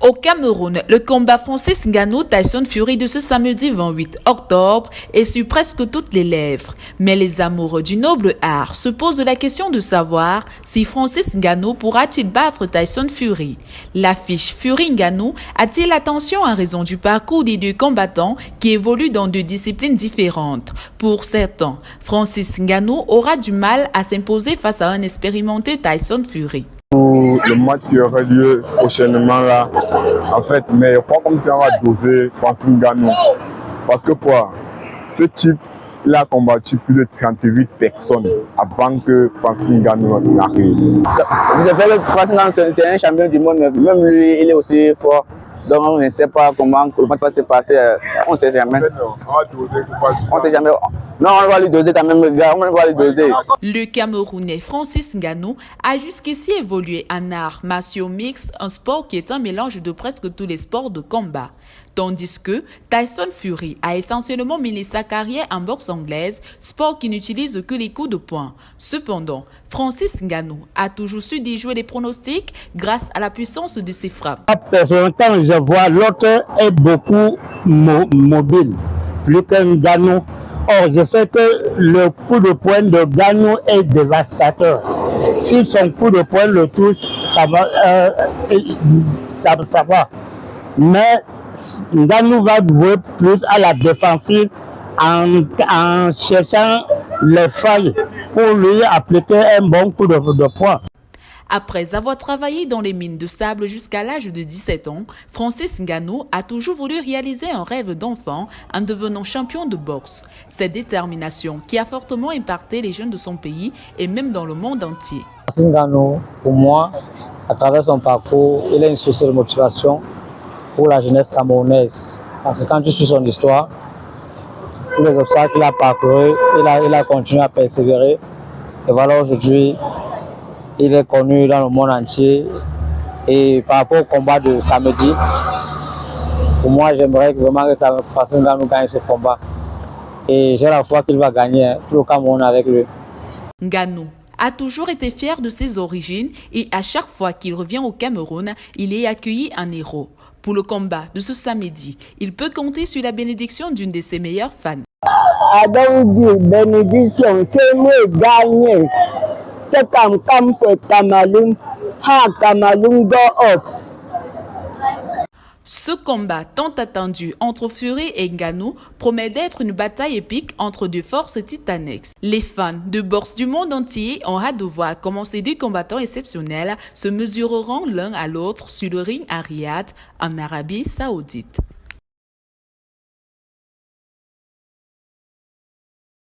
Au Cameroun, le combat Francis Ngannou-Tyson Fury de ce samedi 28 octobre est sur presque toutes les lèvres. Mais les amoureux du noble art se posent la question de savoir si Francis Ngannou pourra-t-il battre Tyson Fury. L'affiche Fury-Ngannou attire l'attention en raison du parcours des deux combattants qui évoluent dans deux disciplines différentes. Pour certains, Francis Ngannou aura du mal à s'imposer face à un expérimenté Tyson Fury. Le match qui aurait lieu prochainement là, en fait, mais je crois comme si on va doser Francis Ngannou. Parce que quoi, ce type, il a combattu plus de 38 personnes avant que Francis Ngannou n'arrive. Vous savez, Francis Ngannou, c'est un champion du monde, mais même lui, il est aussi fort. Donc on ne sait pas comment le match va se passer, on ne sait jamais. On ne sait jamais. Non, on va lui doser quand même, le gars, on va lui doser. Le Camerounais Francis Ngannou a jusqu'ici évolué en arts martiaux mixtes, un sport qui est un mélange de presque tous les sports de combat. Tandis que Tyson Fury a essentiellement mené sa carrière en boxe anglaise, sport qui n'utilise que les coups de poing. Cependant, Francis Ngannou a toujours su déjouer les pronostics grâce à la puissance de ses frappes. Personnellement, je vois l'autre est beaucoup mobile, plus qu'un Ngannou. Or, je sais que le coup de poing de Ngannou est dévastateur. Si son coup de poing le touche, ça va. Mais Ngannou va jouer plus à la défensive en cherchant les failles pour lui appliquer un bon coup de poing. Après avoir travaillé dans les mines de sable jusqu'à l'âge de 17 ans, Francis Ngannou a toujours voulu réaliser un rêve d'enfant en devenant champion de boxe. Cette détermination qui a fortement impacté les jeunes de son pays et même dans le monde entier. Francis Ngannou, pour moi, à travers son parcours, il a une source de motivation pour la jeunesse camerounaise. Parce que quand tu suis son histoire, tous les obstacles qu'il a parcourus, il a continué à persévérer. Et voilà, aujourd'hui, il est connu dans le monde entier. Et par rapport au combat de samedi, pour moi, j'aimerais vraiment que Francis Ngannou gagne ce combat. Et j'ai la foi qu'il va gagner, tout le Cameroun avec lui. Ngannou a toujours été fier de ses origines et à chaque fois qu'il revient au Cameroun, il est accueilli en héros. Pour le combat de ce samedi, il peut compter sur la bénédiction d'une de ses meilleures fans. Adongi, bénédiction, c'est moi gagner. C'est comme Cameroun, Cameroun go up. Ce combat tant attendu entre Fury et Ngannou promet d'être une bataille épique entre deux forces titanesques. Les fans de boxe du monde entier ont hâte de voir comment ces deux combattants exceptionnels se mesureront l'un à l'autre sur le ring à Riyad, en Arabie Saoudite.